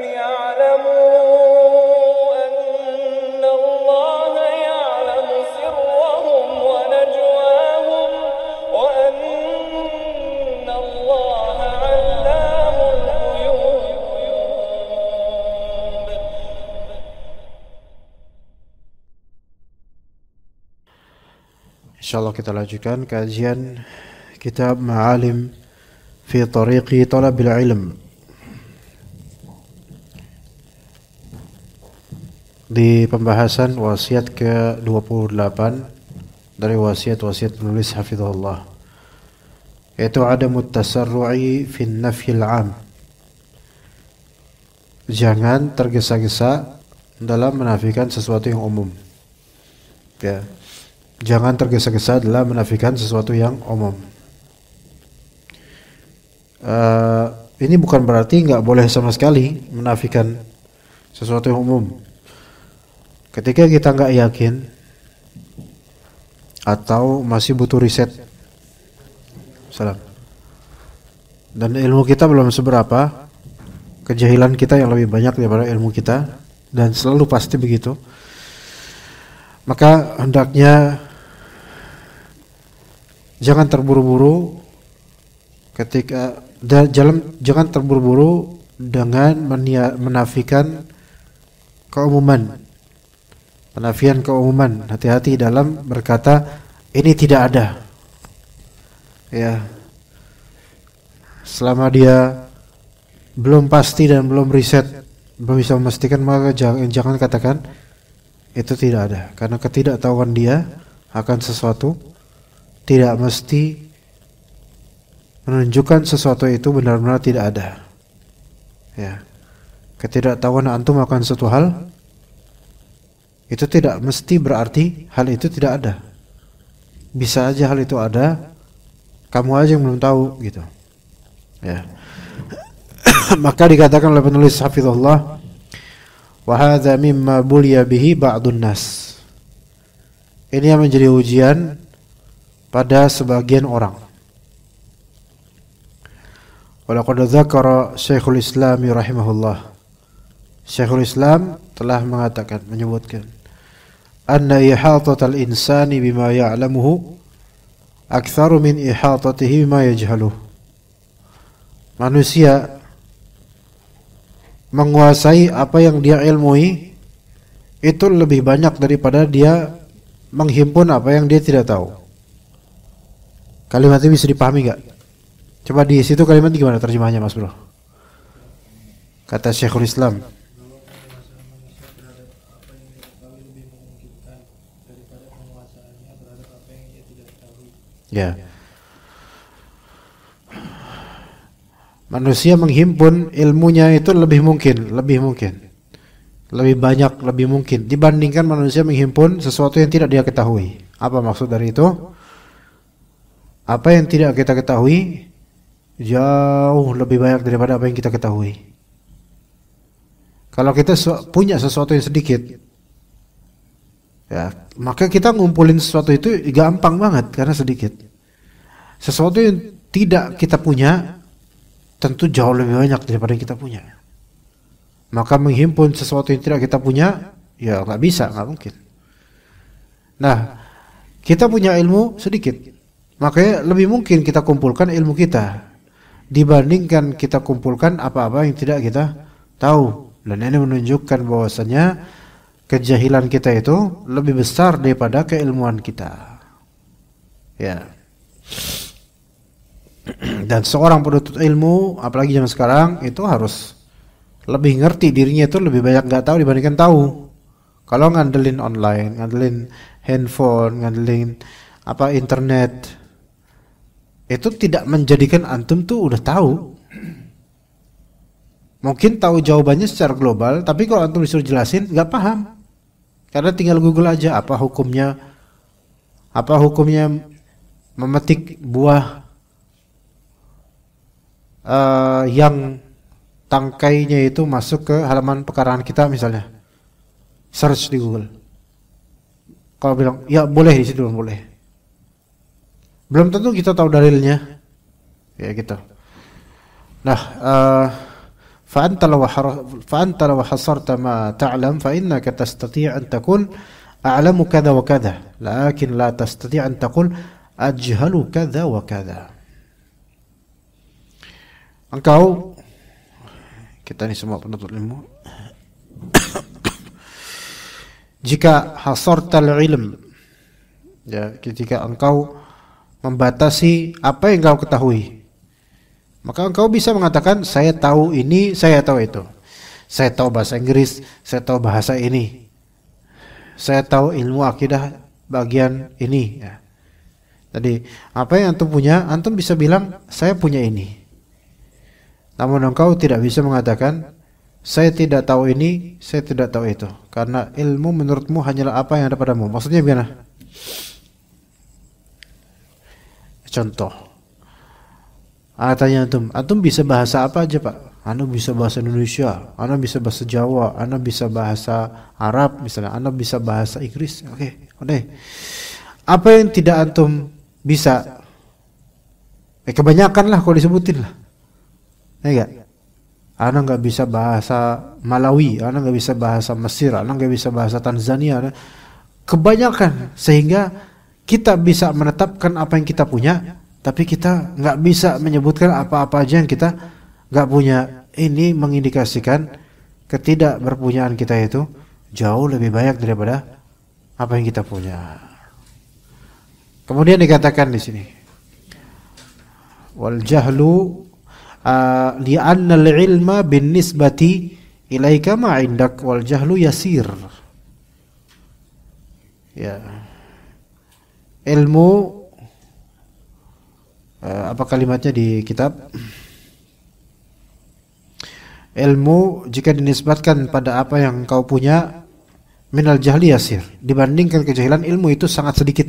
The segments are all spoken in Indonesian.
يعلموا أن الله يعلم سرهم ونجواهم وأن الله علام الغيوب. Insyaallah kita lanjutkan kajian kitab Ma'alim fi Tariqi Talabil Ilm di pembahasan wasiat ke-28 dari wasiat-wasiat penulis hafizahullah, yaitu adamut tasarru'i fi nafyil 'am. Jangan tergesa-gesa dalam menafikan sesuatu yang umum. Ya. Jangan tergesa-gesa dalam menafikan sesuatu yang umum. Ini bukan berarti nggak boleh sama sekali menafikan sesuatu yang umum. Ketika kita nggak yakin atau masih butuh riset, dan ilmu kita belum seberapa, kejahilan kita yang lebih banyak daripada ilmu kita, dan selalu pasti begitu, maka hendaknya jangan terburu-buru jangan terburu-buru dengan menafikan keumuman. Penafian keumuman, hati-hati dalam berkata ini tidak ada. Ya. Selama dia belum pasti dan belum riset, belum bisa memastikan, maka jangan katakan itu tidak ada, karena ketidaktahuan dia akan sesuatu tidak mesti menunjukkan sesuatu itu benar-benar tidak ada. Ya. Ketidaktahuan antum akan suatu hal itu tidak mesti berarti hal itu tidak ada. Bisa aja hal itu ada, kamu aja yang belum tahu gitu. Ya. Maka dikatakan oleh penulis hafizahullah, wa hadza mimma buliya bihi ba'dun nas. Ini yang menjadi ujian pada sebagian orang. Walaqad dzakara Syekhul Islam rahimahullah. Syekhul Islam telah mengatakan, menyebutkan, anna ihatatal insani bima ya'lamuhu aktsaru min ihatatihi bima yajhaluh. Manusia menguasai apa yang dia ilmui itu lebih banyak daripada dia menghimpun apa yang dia tidak tahu. Kalimat ini bisa dipahami gak? Coba di situ kalimat gimana terjemahnya, Mas Bro? Kata Syekhul Islam, ya, manusia menghimpun ilmunya itu lebih banyak, lebih mungkin dibandingkan manusia menghimpun sesuatu yang tidak dia ketahui. Apa maksud dari itu? Apa yang tidak kita ketahui jauh lebih banyak daripada apa yang kita ketahui. Kalau kita punya sesuatu yang sedikit, ya, maka kita ngumpulin sesuatu itu gampang banget karena sedikit. Sesuatu yang tidak kita punya tentu jauh lebih banyak daripada yang kita punya. Maka menghimpun sesuatu yang tidak kita punya, ya nggak bisa, nggak mungkin. Nah, kita punya ilmu sedikit, makanya lebih mungkin kita kumpulkan ilmu kita dibandingkan kita kumpulkan apa-apa yang tidak kita tahu. Dan ini menunjukkan bahwasanya kejahilan kita itu lebih besar daripada keilmuan kita. Ya. Dan seorang penuntut ilmu, apalagi zaman sekarang, itu harus lebih ngerti dirinya, itu lebih banyak nggak tahu dibandingkan tahu. Kalau ngandelin online, ngandelin handphone, ngandelin internet, itu tidak menjadikan antum tuh udah tahu. Mungkin tahu jawabannya secara global, tapi kalau antum disuruh jelasin nggak paham. Karena tinggal Google aja apa hukumnya memetik buah yang tangkainya itu masuk ke halaman pekarangan kita misalnya. Search di Google. Kalau bilang ya boleh, di situ boleh. Belum tentu kita tahu dalilnya. Ya gitu. Nah, فأنت لو حصرت ما تعلم فإنك تستطيع أن تقول أعلم كذا وكذا لكن لا تستطيع أن تقول أجهل كذا وكذا. Engkau, kita ini semua penuntut ilmu, jika hasartal ilm, ya, ketika engkau membatasi apa yang engkau ketahui, maka engkau bisa mengatakan saya tahu ini, saya tahu itu, saya tahu bahasa Inggris, saya tahu bahasa ini, saya tahu ilmu akidah bagian ini, ya. Jadi apa yang antum punya, antum bisa bilang saya punya ini. Namun engkau tidak bisa mengatakan saya tidak tahu ini, saya tidak tahu itu, karena ilmu menurutmu hanyalah apa yang ada padamu. Maksudnya gimana? Contoh, tanya antum bisa bahasa apa aja pak? Anda bisa bahasa Indonesia, Anda bisa bahasa Jawa, Anda bisa bahasa Arab, misalnya Anda bisa bahasa Inggris. Oke. Apa yang tidak antum bisa? Kebanyakan lah kalau disebutin lah. Enggak. Anda nggak bisa bahasa Malawi, Anda nggak bisa bahasa Mesir, Anda nggak bisa bahasa Tanzania. Kebanyakan, sehingga kita bisa menetapkan apa yang kita punya, tapi kita nggak bisa menyebutkan apa-apa aja yang kita nggak punya. Ini mengindikasikan ketidakberpunyaan kita itu jauh lebih banyak daripada apa yang kita punya. Kemudian dikatakan di sini, wal jahlu li'anna al-ilma bin nisbati ilaika ma 'indak wal jahlu yasir. Ya. Ilmu, apa kalimatnya di kitab? Ilmu jika dinisbatkan pada apa yang kau punya, minal jahli yasir, dibandingkan kejahilan, ilmu itu sangat sedikit.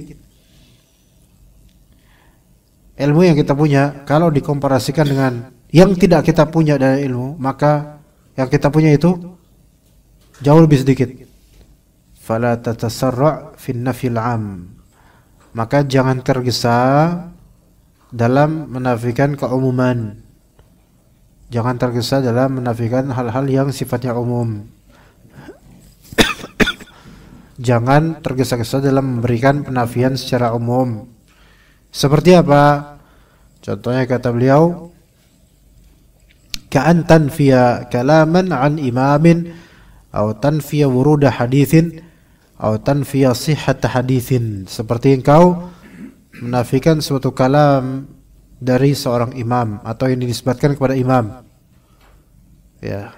Ilmu yang kita punya kalau dikomparasikan dengan yang tidak kita punya dari ilmu, maka yang kita punya itu jauh lebih sedikit. Fala tatasarra' fi nafil 'am. Maka jangan tergesa dalam menafikan keumuman. Jangan tergesa dalam menafikan hal-hal yang sifatnya umum. Jangan tergesa-gesa dalam memberikan penafian secara umum. Seperti apa? Contohnya kata beliau, ka'an tanfiya kalaman an imamin atau tanfiya wuruda hadithin atau tanfiya sihhat hadithin. Seperti engkau menafikan suatu kalam dari seorang imam atau yang dinisbatkan kepada imam. Ya.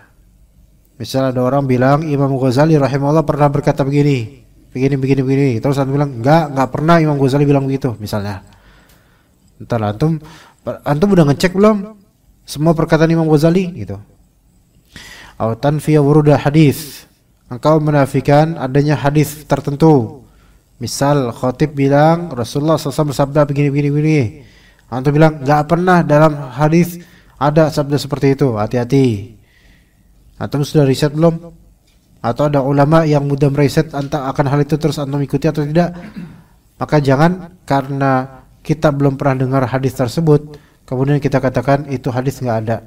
Misal ada orang bilang Imam Ghazali rahimahullah pernah berkata begini. Terus antum bilang enggak pernah Imam Ghazali bilang begitu misalnya. Entar antum udah ngecek belum semua perkataan Imam Ghazali gitu. Aw tanfiya wuruda hadis. Engkau menafikan adanya hadis tertentu. Misal khatib bilang Rasulullah SAW bersabda begini. Antum bilang enggak pernah dalam hadis ada sabda seperti itu. Hati-hati. Antum sudah riset belum? Atau ada ulama yang mudah meriset akan hal itu terus antum ikuti atau tidak? Maka jangan karena kita belum pernah dengar hadis tersebut kemudian kita katakan itu hadis nggak ada.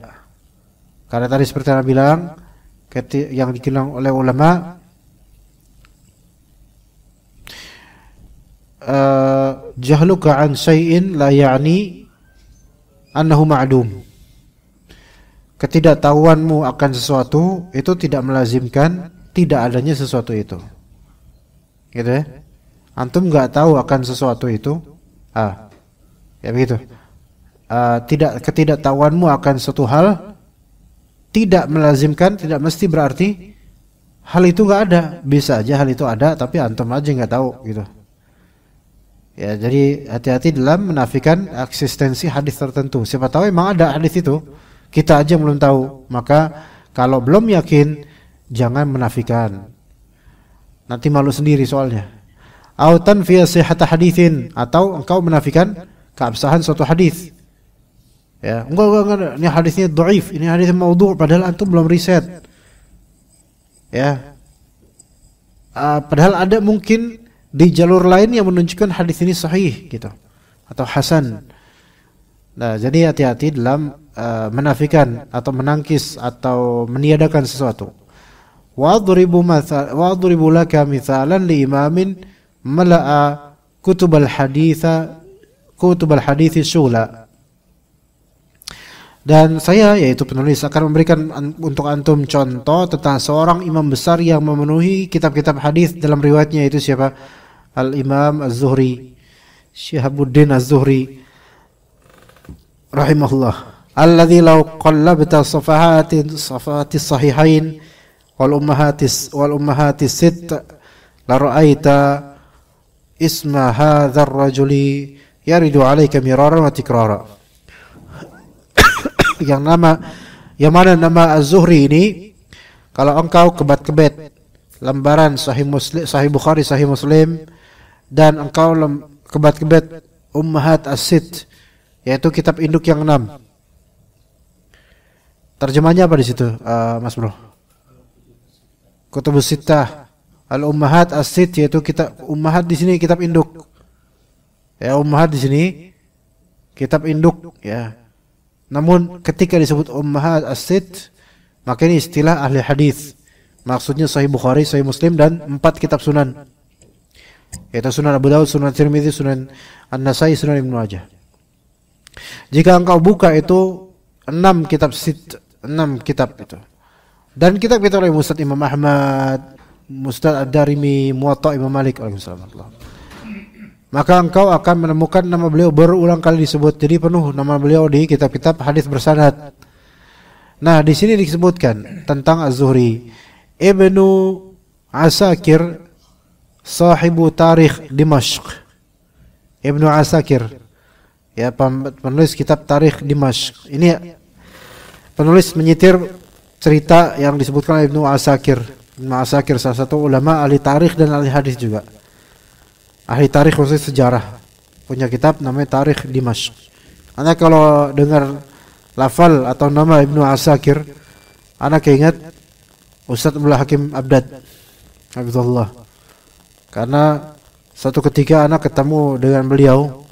Karena tadi seperti yang bilang yang dibilang oleh ulama, jahluka an syai'in la ya'ni annahu ma'dum. Ketidaktahuanmu akan sesuatu itu tidak melazimkan tidak adanya sesuatu itu. Gitu ya. Antum nggak tahu akan sesuatu itu, ya begitu. Ketidaktahuanmu akan suatu hal tidak melazimkan, tidak mesti berarti hal itu nggak ada. Bisa aja hal itu ada, tapi antum aja nggak tahu gitu. Ya, jadi hati-hati dalam menafikan eksistensi hadis tertentu. Siapa tahu emang ada hadis itu, kita aja belum tahu. Maka kalau belum yakin, jangan menafikan. Nanti malu sendiri soalnya. Au tanfiya sihhat haditsin, atau engkau menafikan keabsahan suatu hadis. Ya, enggak, ini hadisnya dhaif, ini hadis maudhu', padahal antum belum riset. Ya. Padahal ada mungkin di jalur lain yang menunjukkan hadis ini sahih gitu atau hasan. Nah, jadi hati-hati dalam menafikan atau menangkis atau meniadakan sesuatu. Wadribu laka mithalan li imamin mala'a kutubal hadithi syula. Dan saya, yaitu penulis, akan memberikan untuk antum contoh tentang seorang imam besar yang memenuhi kitab-kitab hadis dalam riwayatnya, yaitu siapa? Al-Imam Az-Zuhri, Syihabuddin Az-Zuhri rahimahullah. Alladzi law qallabta safahati sahihain wal ummahati sitt la ra'aita isma hadzal rajuli yaridu 'alaika miraran wa tikrara. Yang mana nama Az-Zuhri ini, kalau engkau kebat-kebet lembaran Sahih Bukhari, Sahih Muslim, dan engkau kebat-kebet Ummahat As-Sitt, yaitu kitab induk yang 6. Terjemahnya apa di situ, Mas Bro? Kutubus Sittah, Al-Ummahat As-Sitt, yaitu kitab ummahat di sini kitab induk. Ya, ummahat di sini kitab induk, ya. Namun ketika disebut Ummahat As-Sitt, maka ini istilah ahli hadis. Maksudnya Sahih Bukhari, Sahih Muslim, dan 4 kitab sunan, yaitu Sunan Abu Daud, Sunan Tirmidzi, Sunan An-Nasai, Sunan Ibnu Majah. Jika engkau buka itu 6 kitab Sitt, 6 kitab itu. Dan kitab-kitab oleh Musnad Imam Ahmad, Musnad Ad-Darimi, Muwatta Imam Malik, maka engkau akan menemukan nama beliau berulang kali disebut. Jadi penuh nama beliau di kitab-kitab hadis bersanad. Nah, di sini disebutkan tentang Az-Zuhri. Ibnu Asakir, sahibu tarikh Dimashq. Ibnu Asakir, ya, penulis kitab tarikh Dimashq. Ini penulis menyitir cerita yang disebutkan oleh Ibnu Asakir. Ibnu Asakir salah satu ulama ahli tarikh dan ahli hadis juga. Ahli tarikh khusus sejarah, punya kitab namanya Tarikh Dimashq. Anda kalau dengar lafal atau nama Ibnu Asakir, Anda keingat Ustaz Abdul Hakim Abdad, Hafizahullah. Karena suatu ketika Anda ketemu dengan beliau,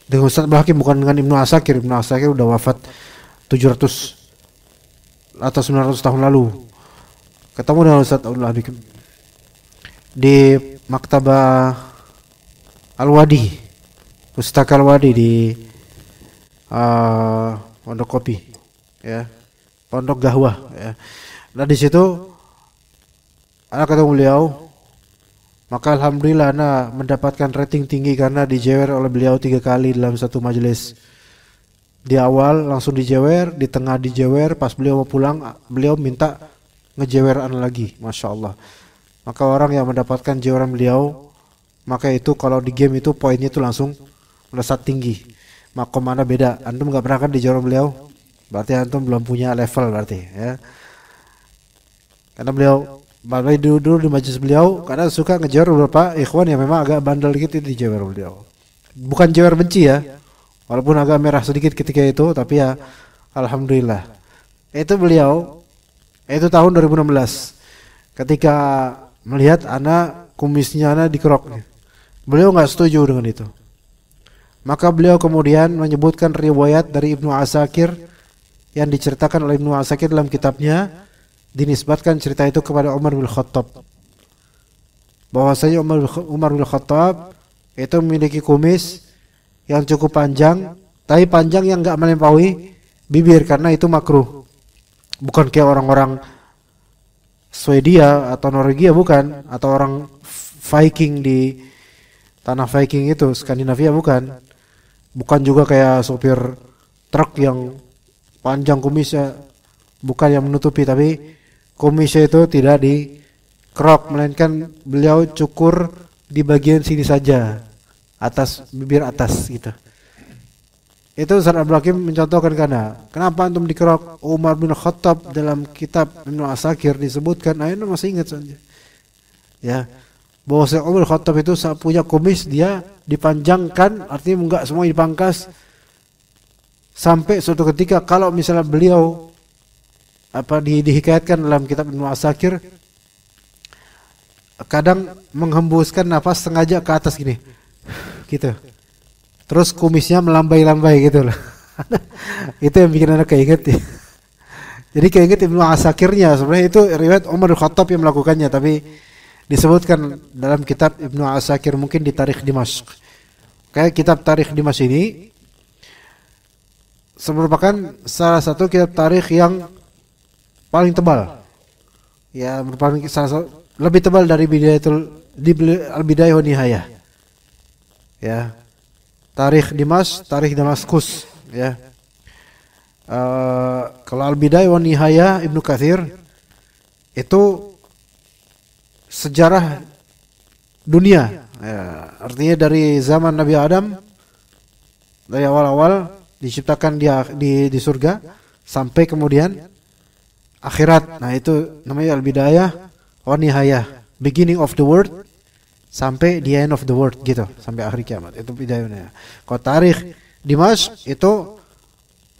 dengan Ustaz Abdul Hakim, bukan dengan Ibnu Asakir. Ibnu Asakir udah wafat 700 atau 900 tahun lalu. Ketemu dengan Ustaz Abdul Hakim di Maktabah Al-Wadi, Pustaka Al-Wadi di Pondok Kopi, ya, Pondok Gahwah, ya. Nah, di situ anak ketemu beliau, maka alhamdulillah anak mendapatkan rating tinggi karena dijewer oleh beliau 3 kali dalam satu majelis. Di awal langsung dijewer, di tengah dijewer, pas beliau mau pulang beliau minta ngejewer anak lagi, masya Allah. Maka orang yang mendapatkan jeweran beliau, maka itu kalau di game itu poinnya itu langsung melesat tinggi. Makom mana beda. Antum nggak pernah kan di jeweran beliau, berarti antum belum punya level berarti, ya. Karena beliau dulu di majelis beliau, karena suka ngejewer beberapa ikhwan yang memang agak bandel gitu di jewer beliau. Bukan jewer benci ya, walaupun agak merah sedikit ketika itu, tapi ya alhamdulillah. Itu beliau, itu tahun 2016. Ketika melihat anak kumisnya anak dikerok, beliau nggak setuju dengan itu. Maka beliau kemudian menyebutkan riwayat dari Ibnu Asakir yang diceritakan oleh Ibnu Asakir dalam kitabnya, dinisbatkan cerita itu kepada Umar bin Khattab. Bahwasanya Umar bin Khattab itu memiliki kumis yang cukup panjang, tapi panjang yang nggak melampaui bibir karena itu makruh. Bukan kayak orang-orang Swedia atau Norwegia, bukan, atau orang Viking di tanah Viking itu, Skandinavia, bukan juga kayak sopir truk yang panjang kumisnya, bukan yang menutupi, tapi kumisnya itu tidak dikerok, melainkan beliau cukur di bagian sini saja, atas bibir atas gitu. Itu Ustaz Abdul Hakim mencontohkan karena kenapa antum dikerok. Umar bin Khattab dalam kitab Ibnu Asakir disebutkan, ayo masih ingat saja, ya, bahwa Umar bin Khattab itu punya kumis, dia dipanjangkan, artinya enggak semua dipangkas, sampai suatu ketika kalau misalnya beliau dihikayatkan dalam kitab Ibnu Asakir, kadang menghembuskan nafas sengaja ke atas gini, gitu. Terus kumisnya melambai-lambai gitu loh. Itu yang bikin anak keinget ya. Jadi keinget Ibnu Asakirnya, sebenarnya itu riwayat Umar bin Khattab yang melakukannya, tapi disebutkan dalam kitab Ibnu Asakir, mungkin di Tarikh Dimashq. Kayak kitab Tarikh Dimashq ini merupakan salah satu kitab tarikh yang paling tebal. Ya, merupakan lebih tebal dari Al-Bidayah wa Nihayah. Ya. Tarikh Dimashq, Tarikh Damaskus, ya. Kalau Al-Bidayah wa Nihayah Ibnu Katsir itu sejarah dunia, ya, artinya dari zaman Nabi Adam, dari awal-awal diciptakan dia di surga sampai kemudian akhirat. Nah, itu namanya Al-Bidayah wa Nihayah, beginning of the world sampai the end of the world gitu, sampai akhir kiamat. Itu bidayahnya. Kalau Tarikh Dimashq itu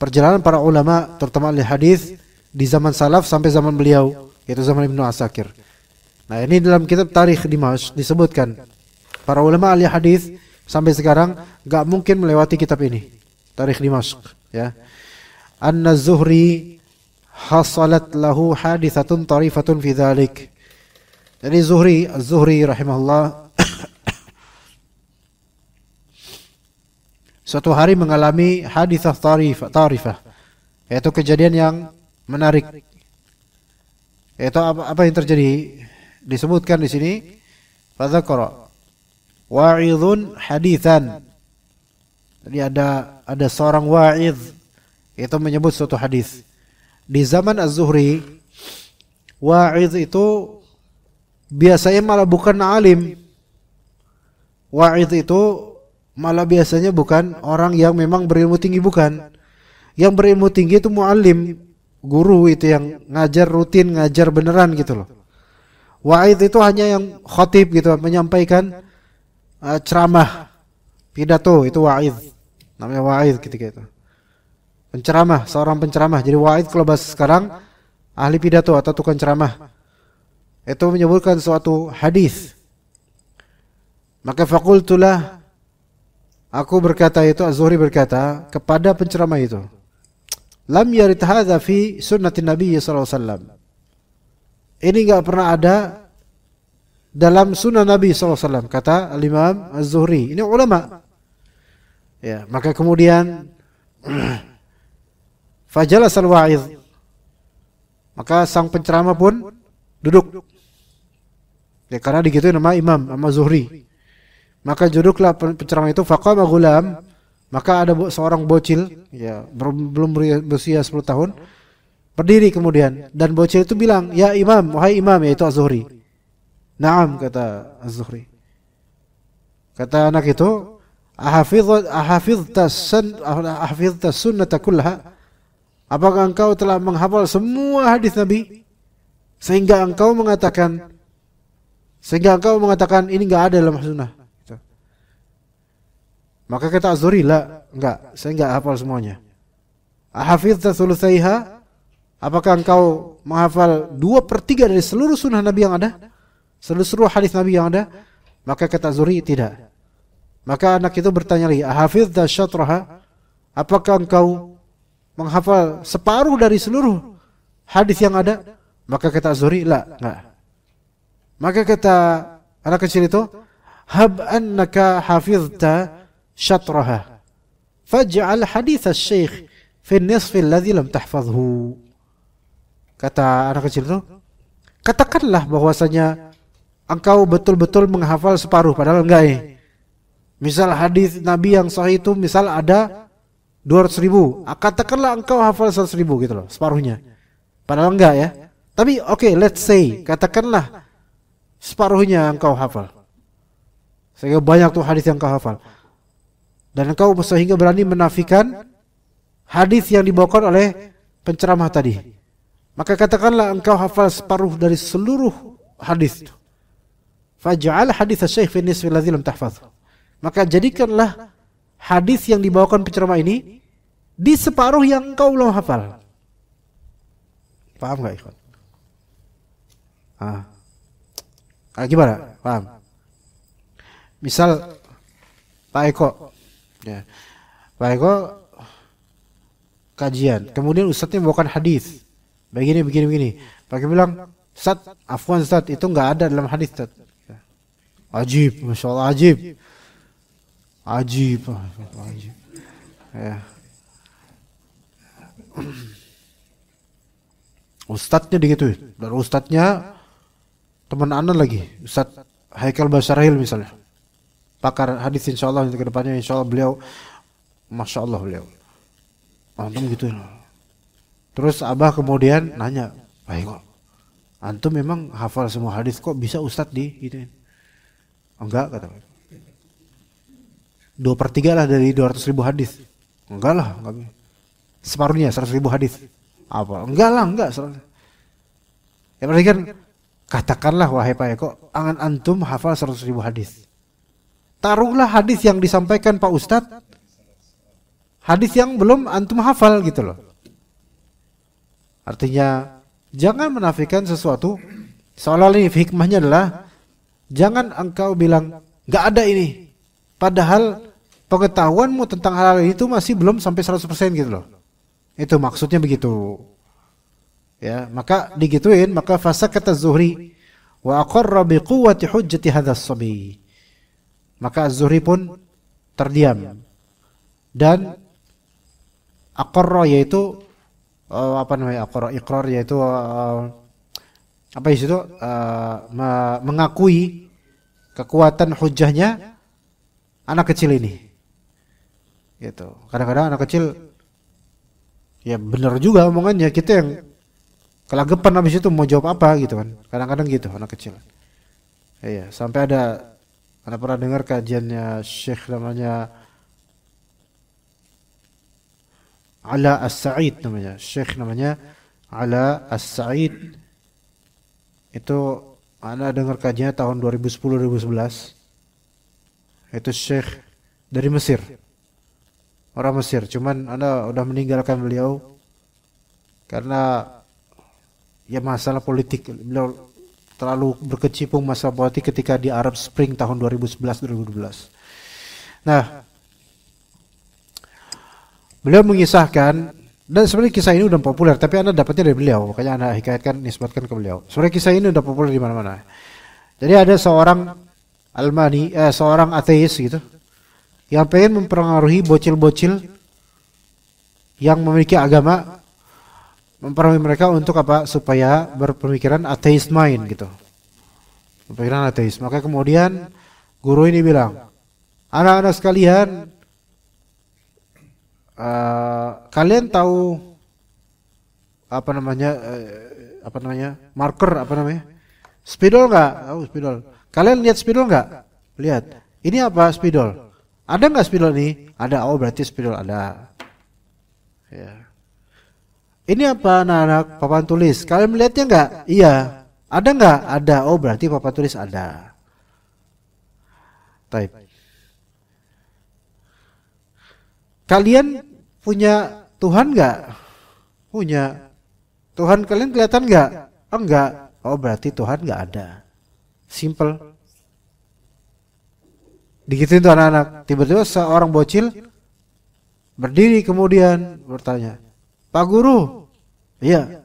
perjalanan para ulama terutama ahli hadis di zaman salaf sampai zaman beliau, yaitu zaman Ibnu Asakir. Nah, ini dalam kitab Tarikh Dimashq disebutkan para ulama ahli hadis sampai sekarang enggak mungkin melewati kitab ini, Tarikh Dimashq, ya. Anna Zuhri hasalat lahu hadithatun tarifatun fi dzalik. Jadi Az-Zuhri rahimahullah suatu hari mengalami hadithah tarifah, yaitu kejadian yang menarik. Yaitu apa yang terjadi? Disebutkan di sini, fadzakara wa'idhun hadithan. Jadi ada seorang wa'idh, itu menyebut suatu hadis. Di zaman Az-Zuhri, wa'idh itu biasanya malah bukan alim. Wa'idh itu malah biasanya bukan orang yang memang berilmu tinggi, bukan. Yang berilmu tinggi itu muallim, guru, itu yang ngajar rutin, ngajar beneran gitu loh. Wa'idh itu hanya yang khatib gitu, menyampaikan ceramah, pidato, itu wa'idh. Namanya wa'idh ketika itu. Penceramah, seorang penceramah. Jadi wa'idh kalau bahasa sekarang ahli pidato atau tukang ceramah. Itu menyebutkan suatu hadis. Maka fakultulah, aku berkata, itu Az-Zuhri berkata kepada penceramah itu, lam yarid hadza fi sunnatin Nabi sallallahu alaihi wasallam. Ini enggak pernah ada dalam sunnah Nabi sallallahu alaihi wasallam, kata Al-Imam Az-Zuhri. Ini ulama. Ya, maka kemudian fajalas al-wa'idh. Maka sang penceramah pun duduk. Ya, karena digituin nama Imam sama Zuhri. Maka duduklah penceramah itu, faqama gulam, maka ada seorang bocil, ya, belum berusia 10 tahun, berdiri kemudian, dan bocil itu bilang, ya Imam, wahai Imam, yaitu Az-Zuhri. Naam, kata Az-Zuhri. Kata anak itu, ahafidhta sunnata kullaha? Apakah engkau telah menghafal semua hadis Nabi sehingga engkau mengatakan ini enggak ada dalam sunnah? Gitu. Maka kata Az-Zuhri, la, enggak, saya enggak hafal semuanya. Ahafidhta thulutsaiha? Apakah engkau menghafal 2/3 dari seluruh sunnah Nabi yang ada? Seluruh hadis Nabi yang ada? Maka kata Az-Zuhri, tidak. Maka anak itu bertanya lagi, ahafidhta syatraha? Apakah engkau menghafal separuh dari seluruh hadis yang ada? Maka kata Az-Zuhri, la, enggak. Maka kata anak kecil itu, hab annaka hafidhta syatraha faj'al hadits asy-syekh fi an-nisf alladhi lam tahfazhu. Kata anak kecil itu, katakanlah bahwasanya engkau betul-betul menghafal separuh, padahal enggak. Misal hadis Nabi yang sahih itu misal ada 200.000, katakanlah engkau hafal 100.000 gitu loh, separuhnya. Padahal enggak ya. Tapi okay, let's say, katakanlah separuhnya engkau hafal. Sehingga banyak tuh hadis yang engkau hafal. Dan engkau sehingga berani menafikan hadis yang dibawakan oleh penceramah tadi. Maka katakanlah engkau hafal separuh dari seluruh hadis itu. Faj'al hadits asy-syekh fi nisfi alladhi lam tahfaz. Maka jadikanlah hadis yang dibawakan penceramah ini di separuh yang engkau belum hafal. Paham enggak, ikhwan? Gimana? Paham? Misal Pak Eko, ya, Pak Eko kajian. Kemudian ustadznya bawakan hadis. Begini. Pakai bilang, Ustaz, afwan Ustaz, itu nggak ada dalam hadis Ustaz. Ajib, Masya Allah, ajib. Ya. Ustadznya digituin. Dan ustadznya teman anak lagi, Ustadz Haikal Basarahil misalnya, pakar hadis insyaallah untuk kedepannya insyaallah beliau, masya Allah beliau, antum gituin. Terus abah kemudian nanya, baik kok, antum memang hafal semua hadis kok bisa Ustadz di gituin? Enggak, kata. 2/3 lah dari 200.000 hadis. Enggak lah, enggak. Separuhnya 100.000 hadis. Apa? Enggak. Ya berarti kan, katakanlah wahai Pak Eko, angan antum hafal 100.000 hadis. Taruhlah hadis yang disampaikan Pak Ustadz, hadis yang belum antum hafal gitu loh. Artinya jangan menafikan sesuatu. Seolah-olah ini hikmahnya adalah jangan engkau bilang nggak ada ini, padahal pengetahuanmu tentang hal itu masih belum sampai 100% gitu loh. Itu maksudnya begitu. Ya, maka digituin, maka fasakata Az-Zuhri wa aqarra biquwwati hujjati hadzal sabi. Maka Az-Zuhri pun terdiam dan aqarra yaitu iqrar yaitu apa itu mengakui kekuatan hujahnya anak kecil ini. Gitu. Kadang-kadang anak kecil ya benar juga omongannya, kita yang kelagapan habis itu mau jawab apa gitu kan. Kadang-kadang gitu anak kecil. Iya, sampai Anda pernah dengar kajiannya Syekh namanya Ala As-Sa'id namanya. Syekh namanya Ala As-Sa'id. Itu Anda dengar kajiannya tahun 2010-2011. Itu Syekh dari Mesir. Orang Mesir, cuman Anda udah meninggalkan beliau karena ya masalah politik. Beliau terlalu berkecimpung masalah politik ketika di Arab Spring tahun 2011-2012. Nah, beliau mengisahkan, dan sebenarnya kisah ini udah populer, tapi Anda dapatnya dari beliau, makanya Anda hikayatkan, nisbatkan ke beliau. Sebenarnya kisah ini udah populer di mana-mana. Jadi ada seorang Almani, seorang ateis gitu, yang pengen mempengaruhi bocil-bocil yang memiliki agama, mempengaruhi mereka untuk apa? Supaya berpemikiran ateis mind gitu. Pemikiran ateis. Maka kemudian guru ini bilang, anak-anak sekalian, kalian tahu marker spidol nggak? Tahu spidol. Kalian lihat spidol nggak? Lihat. Ini apa spidol? Ada nggak spidol ini? Ada. Oh berarti spidol ada. Ya. Ini apa anak-anak? Papan tulis. Kalian melihatnya nggak? Iya. Ada nggak? Ada. Oh berarti papan tulis ada. Type. Kalian punya Tuhan nggak? Punya. Tuhan kalian kelihatan nggak? Enggak. Oh berarti Tuhan nggak ada. Simple. Digituin tuh anak-anak. Tiba-tiba seorang bocil berdiri kemudian bertanya, Pak Guru, iya.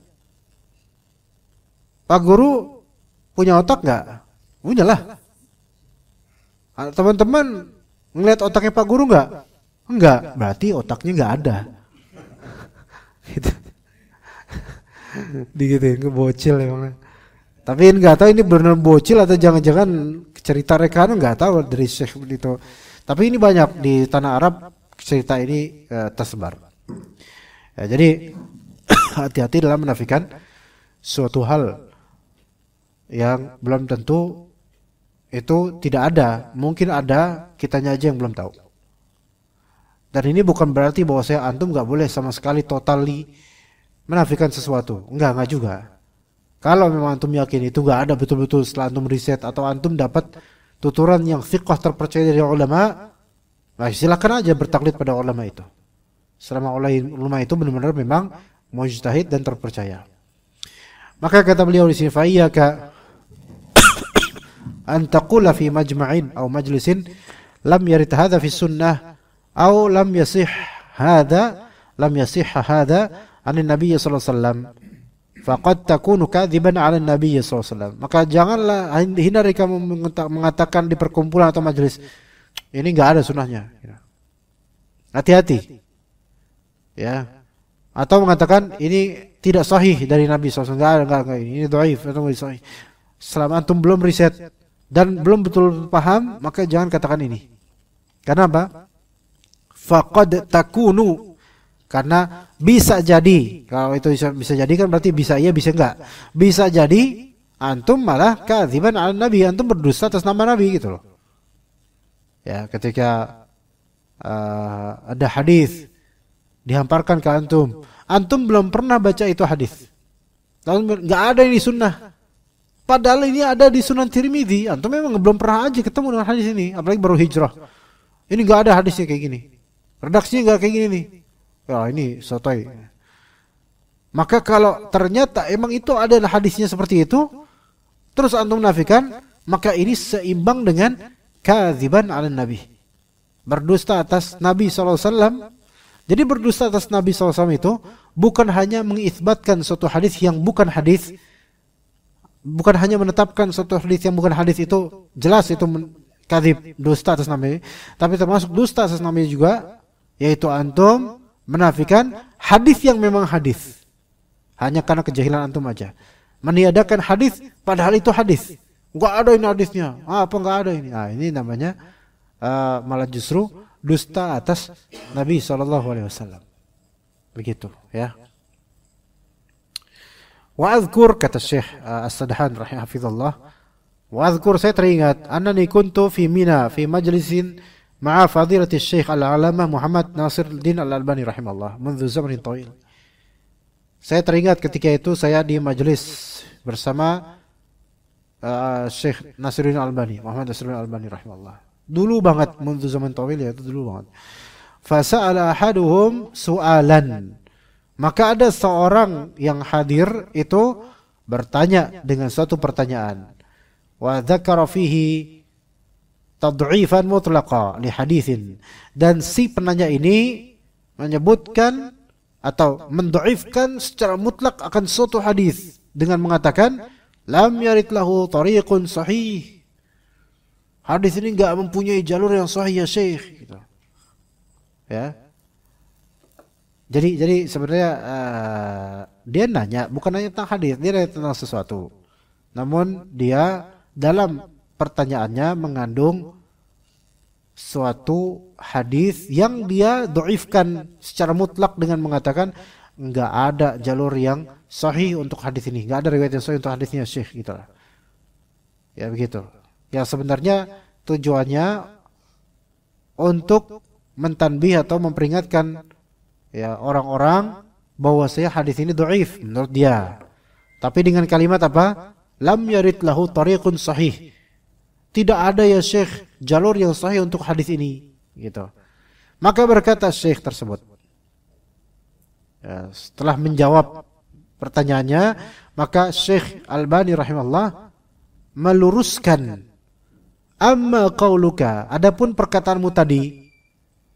Pak Guru punya otak nggak? Punya lah. Teman-teman ngeliat otaknya Pak Guru nggak? Enggak, berarti otaknya nggak ada. Gitu. Digituin ke bocil emang. Tapi nggak tahu ini benar bocil atau jangan-jangan cerita rekaan, nggak tahu dari Syekh itu. Tapi ini banyak di tanah Arab cerita ini tersebar. Ya, jadi hati-hati dalam menafikan suatu hal yang belum tentu itu tidak ada. Mungkin ada, kitanya aja yang belum tahu. Dan ini bukan berarti bahwa saya antum nggak boleh sama sekali totally menafikan sesuatu. Enggak juga. Kalau memang antum yakin itu nggak ada betul-betul setelah antum riset atau antum dapat tuturan yang thiqah terpercaya dari ulama, nah silakan aja bertaklid pada ulama itu. Selama ulama itu benar-benar memang mujtahid dan terpercaya. Maka kata beliau di sini, fa'iyyaka an taqula fi majma'in aw majlisin lam yarid hadha fi sunnah aw lam yasih hadha lam yasihha hadza 'an Nabi sallallahu alaihi wasallam faqad takunu kadziban 'ala Nabi sallallahu alaihi wasallam. Maka janganlah hindari kamu mengatakan di perkumpulan atau majelis ini enggak ada sunnahnya. Hati-hati. Ya. Atau mengatakan ini tidak sahih dari Nabi SAW. Enggak, ini dhaif atau tidak sahih. Selama antum belum riset dan belum betul paham, maka jangan katakan ini. Karena apa? Faqad takunu, karena bisa jadi, kalau itu bisa jadi kan berarti bisa iya bisa enggak. Bisa jadi antum malah kadziban 'ala Nabi, antum berdusta atas nama Nabi gitu loh. Ya, ketika ada hadis dihamparkan ke antum, antum belum pernah baca itu hadis. Lalu enggak ada ini sunnah. Padahal ini ada di Sunan Tirmidzi. Antum memang belum pernah aja ketemu dengan hadis ini, apalagi baru hijrah. Ini enggak ada hadisnya kayak gini. Redaksinya enggak kayak gini nih. Ya ini sotoy. Maka kalau ternyata emang itu adalah hadisnya seperti itu, terus antum nafikan, maka ini seimbang dengan kadziban 'ala Nabi. Berdusta atas Nabi SAW. Jadi berdusta atas Nabi SAW itu bukan hanya mengisbatkan suatu hadis yang bukan hadis, bukan hanya menetapkan suatu hadis yang bukan hadis itu jelas itu kadzib, dusta atas Nabi, tapi termasuk dusta atas Nabi juga, yaitu antum menafikan hadis yang memang hadis hanya karena kejahilan antum aja. Meniadakan hadis padahal itu hadis. Enggak ada ini hadisnya. Apa enggak ada ini? Ah, ini namanya malah justru dusta atas Nabi SAW. Begitu ya. Wa azkur, kata Syekh As-Sadhan rahimahullah, wa azkur, saya teringat, annani kuntu fi Mina fi majlisin ma'a fadilati Syekh Al-Alamah Muhammad Nasiruddin Al-Albani rahimahullah منذ زمن طويل. Saya teringat ketika itu saya di majelis bersama Syekh Nasiruddin Al-Albani, Muhammad Nasiruddin Al-Albani rahimahullah. Dulu banget, منذ zaman طويل, ya itu dulu banget. Fasa'ala ahaduhum su'alan. Maka ada seorang yang hadir itu bertanya dengan suatu pertanyaan. Wa dzakara fihi tad'ifan mutlaqa li haditsin. Dan si penanya ini menyebutkan atau mendhaifkan secara mutlak akan suatu hadis dengan mengatakan lam yarid lahu tariqun sahih. Hadis ini enggak mempunyai jalur yang sahih ya Syekh gitu. Ya. Jadi sebenarnya dia nanya, bukan nanya tentang hadis, dia nanya tentang sesuatu. Namun dia dalam pertanyaannya mengandung suatu hadis yang dia dhaifkan secara mutlak dengan mengatakan enggak ada jalur yang sahih untuk hadis ini, enggak ada riwayat yang sahih untuk hadisnya Syekh gitu. Ya begitu. Yang sebenarnya tujuannya untuk mentanbih atau memperingatkan ya orang-orang bahwasanya hadis ini dhaif menurut dia. Tapi dengan kalimat apa? Lam yarid lahu tariqun sahih. Tidak ada ya Syekh jalur yang sahih untuk hadis ini gitu. Maka berkata Syekh tersebut, ya, setelah menjawab pertanyaannya, maka Syekh Albani rahimahullah meluruskan, amma qauluka, adapun perkataanmu tadi,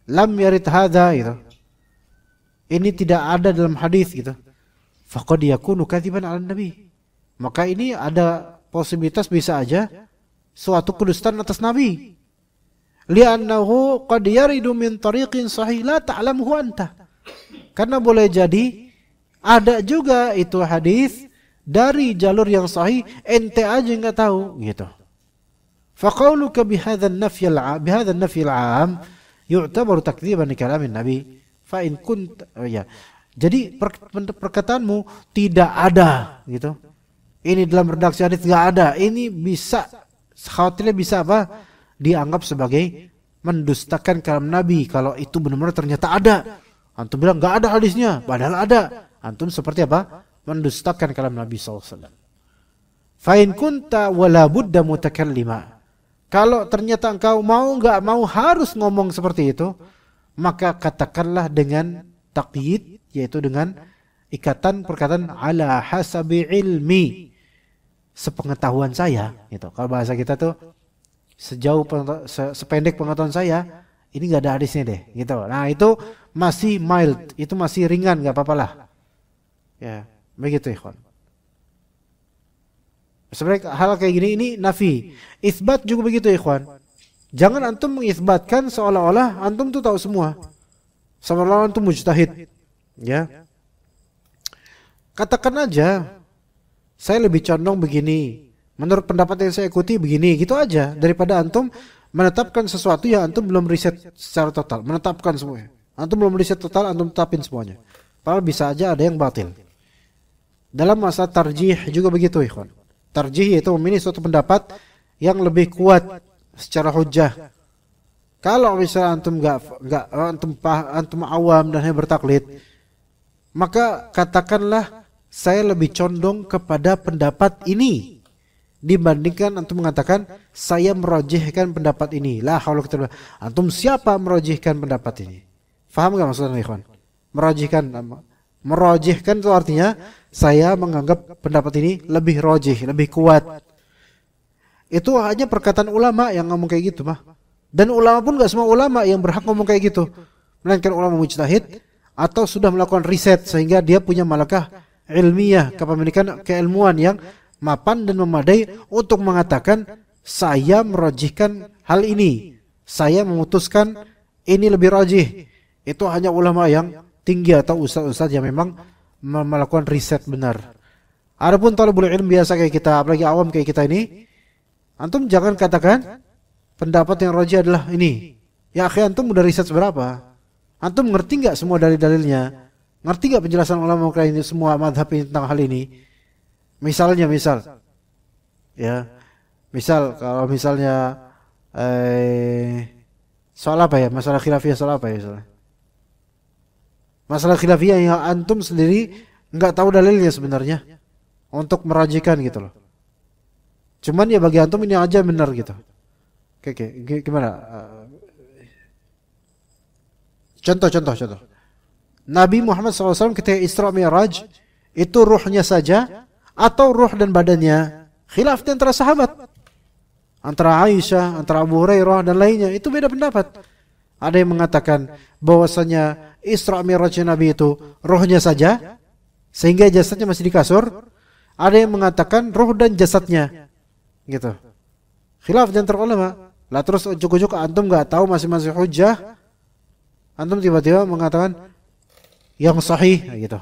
lam yarid hadza gitu, ini tidak ada dalam hadis gitu, faqad yakunu kadziban 'ala Nabi, maka ini ada posibilitas bisa aja suatu kedustaan atas Nabi. Li'annahu qad yaridu min tariqin sahih la ta'lamuhu anta. Karena boleh jadi ada juga itu hadis dari jalur yang sahih, ente aja enggak tahu gitu. Faqauluka bihadha an-nafy al-'am yu'tabaru takdziban li kalam Nabi. Fa in kunt, ya. Jadi perkataanmu tidak ada gitu. Ini dalam redaksi hadis enggak ada. Ini bisa khawatirnya bisa apa? Dianggap sebagai mendustakan kalam Nabi kalau itu benar-benar ternyata ada. Antum bilang enggak ada hadisnya, padahal ada. Antum seperti apa? Mendustakan kalam Nabi SAW. Fa in kunta wala budda mutakallima. Kalau ternyata engkau mau enggak mau harus ngomong seperti itu, maka katakanlah dengan taqyid, yaitu dengan ikatan perkataan ala hasabi ilmi, sepengetahuan saya gitu. Kalau bahasa kita tuh sejauh sependek pengetahuan saya, ini nggak ada hadisnya deh, gitu. Nah itu masih mild, itu masih ringan, nggak apa-apa lah. Ya, begitu ikhwan. Sebenarnya hal kayak gini ini nafi. Isbat juga begitu ikhwan. Jangan antum mengisbatkan seolah-olah antum tuh tahu semua. Seolah-olah antum mujtahid. Ya. Katakan aja, saya lebih condong begini. Menurut pendapat yang saya ikuti begini, gitu aja. Daripada antum menetapkan sesuatu yang antum belum riset secara total. Menetapkan semuanya. Antum belum riset total, antum tetapin semuanya. Padahal bisa aja ada yang batil. Dalam masalah tarjih juga begitu ikhwan. Tarjih yaitu memilih suatu pendapat yang lebih kuat secara hujjah. Kalau misalnya antum antum awam dan hanya bertaklid, maka katakanlah saya lebih condong kepada pendapat ini dibandingkan antum mengatakan saya merojihkan pendapat ini. La haula wala quwwata. Antum siapa merojihkan pendapat ini? Faham enggak maksudnya ikhwan? Merojihkan itu artinya saya menganggap pendapat ini lebih rojih, lebih kuat. Itu hanya perkataan ulama yang ngomong kayak gitu mah. Dan ulama pun gak semua ulama yang berhak ngomong kayak gitu. Melainkan ulama mujtahid atau sudah melakukan riset sehingga dia punya malakah ilmiah, kepemilikan keilmuan yang mapan dan memadai untuk mengatakan saya merojihkan hal ini. Saya memutuskan ini lebih rojih. Itu hanya ulama yang tinggi atau ustaz-ustaz yang memang melakukan riset benar. Adapun talibul ilm biasa kayak kita, apalagi awam kayak kita ini, antum jangan katakan pendapat yang rajih adalah ini. Ya akhi, antum udah riset seberapa? Antum ngerti enggak semua dalil-dalilnya? Ngerti enggak penjelasan ulama kayak ini semua mazhab tentang hal ini? Misal kalau misalnya soal apa ya? Masalah khilafiyah soal apa ya misalnya? Masalah khilafiyah yang antum sendiri nggak tahu dalilnya sebenarnya untuk merajikan gitu loh. Cuman ya bagi antum ini aja benar gitu. Oke, gimana? Contoh. Nabi Muhammad SAW ketika Isra Mi'raj itu ruhnya saja atau ruh dan badannya? Khilaf di antara sahabat. Antara Aisyah, antara Abu Hurairah dan lainnya itu beda pendapat. Ada yang mengatakan bahwasanya Isra Mi'raj Nabi itu rohnya saja sehingga jasadnya masih di kasur. Ada yang mengatakan roh dan jasadnya. Gitu. Khilaf di antara ulama. Lah terus ujuk-ujuk antum enggak tahu masing-masing hujjah. Antum tiba-tiba mengatakan yang sahih gitu.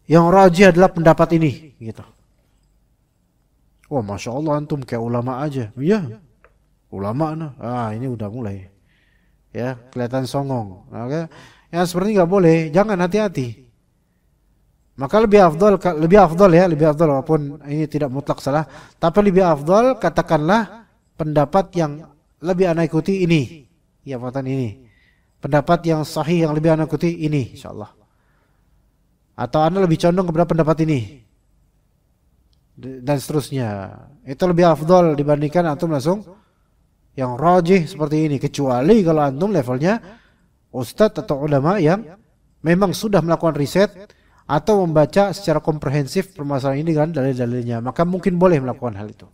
Yang rajih adalah pendapat ini gitu. Wah, Masya Allah antum kayak ulama aja. Iya. Ulama nah. Ini udah mulai. Ya, kelihatan songong. Oke. Yang seperti nggak boleh, jangan, hati-hati. Maka lebih afdol walaupun ini tidak mutlak salah, tapi lebih afdol katakanlah pendapat yang lebih ana ikuti ini. Ya, matan ini. Pendapat yang sahih yang lebih ana ikuti ini, insyaallah. Atau anda lebih condong kepada pendapat ini. Dan seterusnya. Itu lebih afdol dibandingkan antum langsung yang rajih seperti ini, kecuali kalau antum levelnya ustadz atau ulama yang memang sudah melakukan riset atau membaca secara komprehensif permasalahan ini dengan dalil-dalilnya, maka mungkin boleh melakukan hal itu.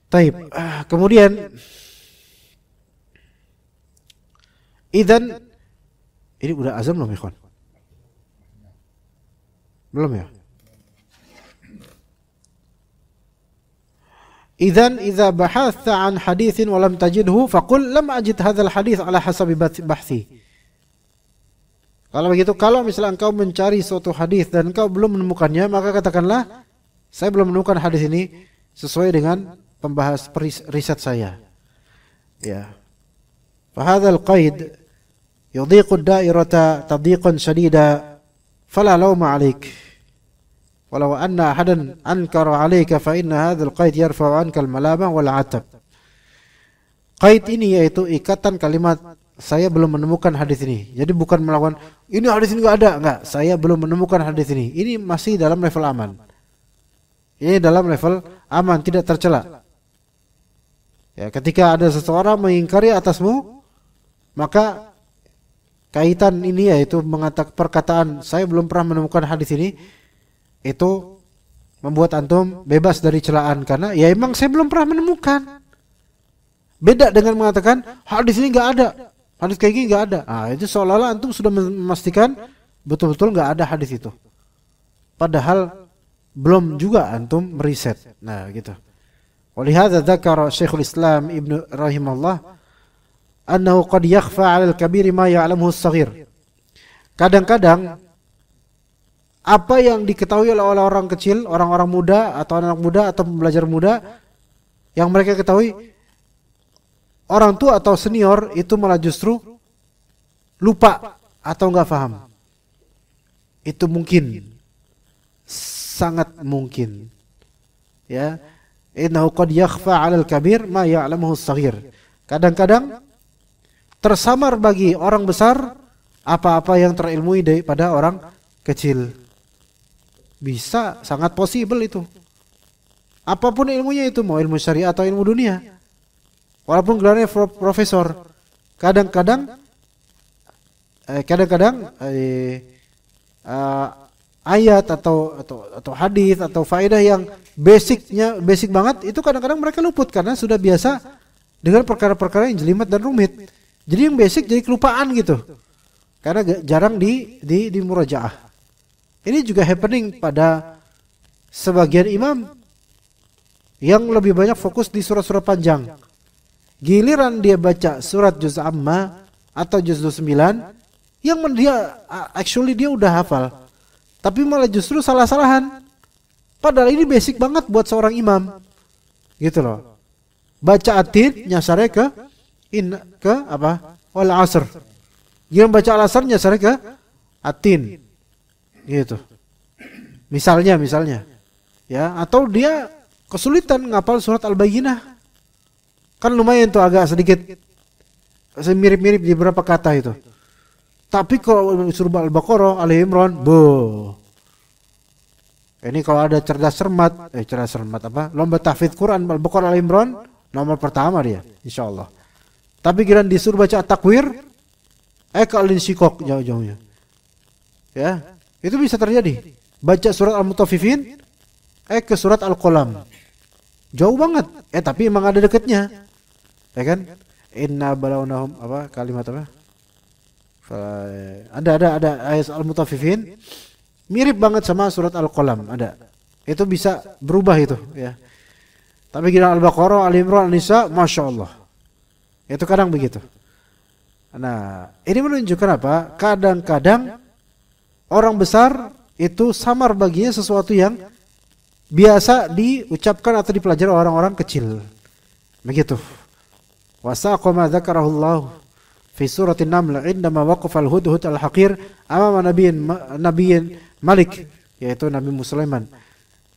Taib. Kemudian idzan ini udah azan belum ikhwan? Belum ya? Idzan idza bahathta an haditsin wa lam tajidhu faqul lam ajid hadzal hadits ala hasabi bahthi. Kalau begitu, kalau misalnya engkau mencari suatu hadis dan engkau belum menemukannya, maka katakanlah saya belum menemukan hadis ini sesuai dengan pembahas riset saya. Ya. Fa hadzal qaid yudhiqu ad-da'irata tadhiqan shadida fala lawma 'alaik. Walau anna ahadan ankara 'alaika fa inna hadzal qaid yarfa'u 'anka al-malama wal 'atab. Qaid ini yaitu ikatan kalimat saya belum menemukan hadis ini. Jadi bukan melakukan ini hadis ini enggak ada, enggak. Saya belum menemukan hadis ini. Ini masih dalam level aman. Ini dalam level aman, tidak tercela. Ya, ketika ada seseorang mengingkari atasmu, maka kaitan ini yaitu mengatakan perkataan saya belum pernah menemukan hadis ini, itu membuat antum bebas dari celaan karena ya emang saya belum pernah menemukan. Beda dengan mengatakan hadis ini nggak ada, hadis kayak gini nggak ada. Itu seolah-olah antum sudah memastikan betul-betul nggak ada hadis itu. Padahal belum juga antum meriset. Nah, gitu. Walihada dzakara Syekhul Islam Ibnu rahimahullah annahu qad yakhfa 'alal kabiri ma ya'lamuhu as-shaghir. Kadang-kadang apa yang diketahui oleh orang kecil, orang-orang muda atau anak muda atau pembelajar muda, yang mereka ketahui, orang tua atau senior itu malah justru lupa atau nggak paham. Itu mungkin, sangat mungkin. Ya, innahu qad yakhfa 'alal kabir ma ya'lamuhu as-shaghir. Kadang-kadang tersamar bagi orang besar apa-apa yang terilmui daripada orang kecil. Bisa, sangat possible itu. Apapun ilmunya itu, mau ilmu syariah atau ilmu dunia. Walaupun gelarnya profesor, kadang-kadang ayat atau hadis atau faedah yang basic banget itu kadang-kadang mereka luput karena sudah biasa dengan perkara-perkara yang jelimet dan rumit. Jadi yang basic jadi kelupaan gitu. Karena jarang di murajaah. Ini juga happening pada sebagian imam yang lebih banyak fokus di surat-surat panjang. Giliran dia baca surat juz amma atau juz 9 yang dia actually dia udah hafal, tapi malah justru salah-salahan. Padahal ini basic banget buat seorang imam. Gitu loh. Baca atin nyasarnya ke apa? Wal asr. Dia baca al-asr nyasarnya ke atin. Gitu. Misalnya ya, atau dia kesulitan ngapal surat Al-Bayyinah. Kan lumayan tuh agak sedikit mirip-mirip di beberapa kata itu. Tapi kalau surah Al-Baqarah, Ali Imran, ini kalau ada cerdas cermat apa? Lomba tahfidz Quran Al-Baqarah Ali Imran nomor pertama dia, insyaallah. Tapi kira disuruh baca At-Takwir, Al-Insyiqaq jauh-jauhnya. Ya, itu bisa terjadi. Baca surat Al-Mutaffifin, ke surat Al-Qalam. Jauh banget. Tapi emang ada dekatnya. Ya kan? Inna balawnahum apa kalimat apa? Ada ayat Al-Mutaffifin mirip banget sama surat Al-Qalam, ada. Itu bisa berubah itu, ya. Tapi kira Al-Baqarah, Ali Imran, An-Nisa, Masya Allah. Itu kadang begitu. Nah, ini menunjukkan apa? Kadang-kadang orang besar itu samar baginya sesuatu yang biasa diucapkan atau dipelajari orang-orang kecil. Begitu. Wasaqa ma dzakarahullah fi suratin Naml indama waqafa al-hudhud al-haqir amama nabiyyin Malik, yaitu Nabi Sulaiman.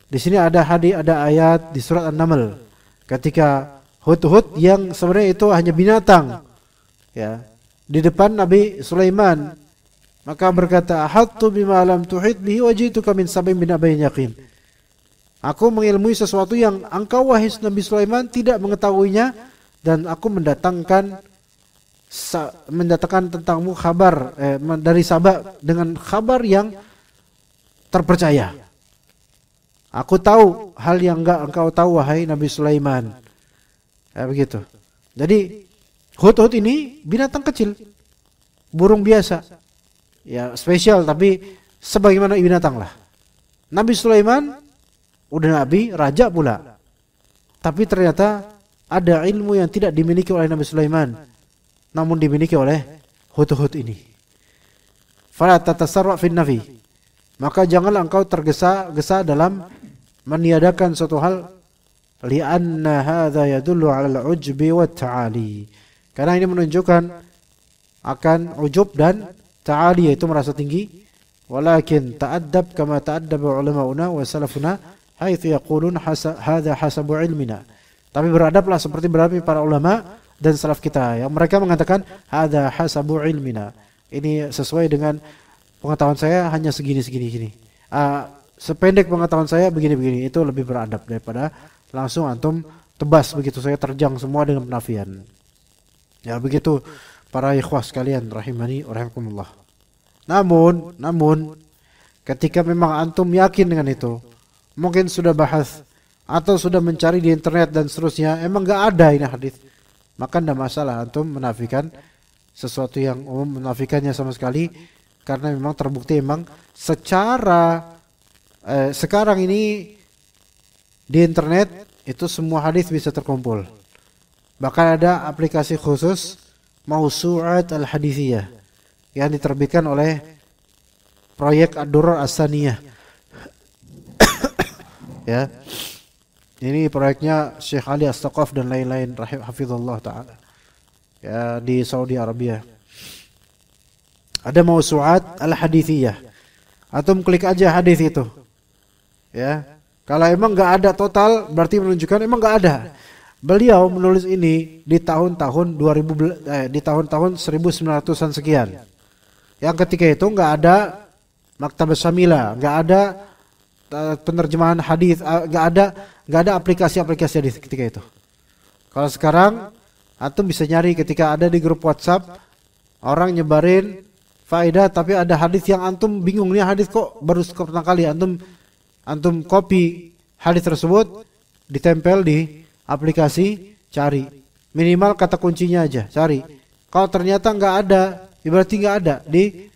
Di sini ada ayat di surat An-Naml ketika hudhud yang sebenarnya itu hanya binatang, ya, di depan Nabi Sulaiman, maka berkata, "Ahattu bima lam tuhit bihi wajituka min sab'in min naba'in yaqin." Aku mengilmui sesuatu yang engkau wahai Nabi Sulaiman tidak mengetahuinya, dan aku mendatangkan tentangmu kabar dari Saba dengan kabar yang terpercaya. Aku tahu hal yang enggak engkau tahu wahai Nabi Sulaiman. Begitu. Jadi hudhud ini binatang kecil, burung biasa. Ya, spesial tapi sebagaimana binatang lah. Nabi Sulaiman udah nabi, raja pula. Tapi ternyata ada ilmu yang tidak dimiliki oleh Nabi Sulaiman, namun dimiliki oleh hudhud ini. Fala tatasarra' fin nafi. Maka janganlah engkau tergesa-gesa dalam meniadakan suatu hal, li'anna hadza yadullu 'ala al-'ujbi wat ta'ali. Karena ini menunjukkan akan ujub dan ta'ali, yaitu merasa tinggi. Walakin ta'addab kama ta'addaba ulama'una wa salafuna haitsu yaqulun hadza hasabu ilmina. Tapi beradablah seperti beradab para ulama dan salaf kita yang mereka mengatakan hadza hasabu ilmina. Ini sesuai dengan pengetahuan saya, hanya segini. Sependek pengetahuan saya begini. Itu lebih beradab daripada langsung antum tebas begitu saya terjang semua dengan penafian. Ya begitu para ikhwah sekalian rahimani wa rahimakumullah. Namun ketika memang antum yakin dengan itu, mungkin sudah bahas atau sudah mencari di internet dan seterusnya, emang enggak ada ini hadis. maka tidak masalah antum menafikan sesuatu yang umum, menafikannya sama sekali, karena memang terbukti memang secara sekarang ini di internet itu semua hadis bisa terkumpul. Bahkan ada aplikasi khusus Mausu'at Al-Hadithiyah yang diterbitkan oleh proyek Ad-Durar As-Saniyah. Ya. Ini proyeknya Syekh Ali As-Saqaf dan lain-lain hafizallah taala. Ya, di Saudi Arabia. Ada Mausu'at Al-Hadithiyah. Antum klik aja hadis itu. Ya. Kalau emang enggak ada total berarti menunjukkan emang enggak ada. Beliau menulis ini di tahun-tahun 2000 di tahun-tahun 1900-an sekian. Yang ketika itu enggak ada Maktabah Syamila, enggak ada penerjemahan hadis, enggak ada aplikasi-aplikasi hadis ketika itu. Kalau sekarang antum bisa nyari ketika ada di grup WhatsApp orang nyebarin faedah tapi ada hadis yang antum bingung, nih hadis kok baru pertama kali antum copy hadis tersebut, ditempel di aplikasi, cari minimal kata kuncinya aja, cari. Kalau ternyata nggak ada, berarti nggak ada di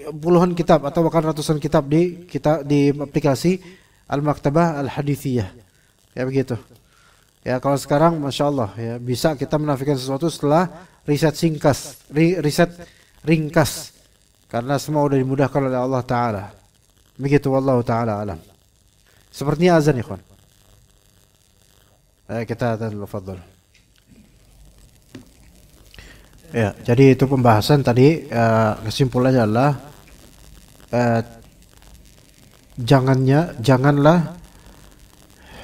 puluhan kitab atau bahkan ratusan kitab di aplikasi Al-Maktabah Al-Hadithiyah. Ya begitu. Ya kalau sekarang masya Allah ya bisa kita menafikan sesuatu setelah riset ringkas, karena semua sudah dimudahkan oleh Allah Taala. Begitu, wallahu taala alam. Sepertinya azan, ikhwan. Kita azan dulu, fadhal. Ya, jadi itu pembahasan tadi, kesimpulannya adalah janganlah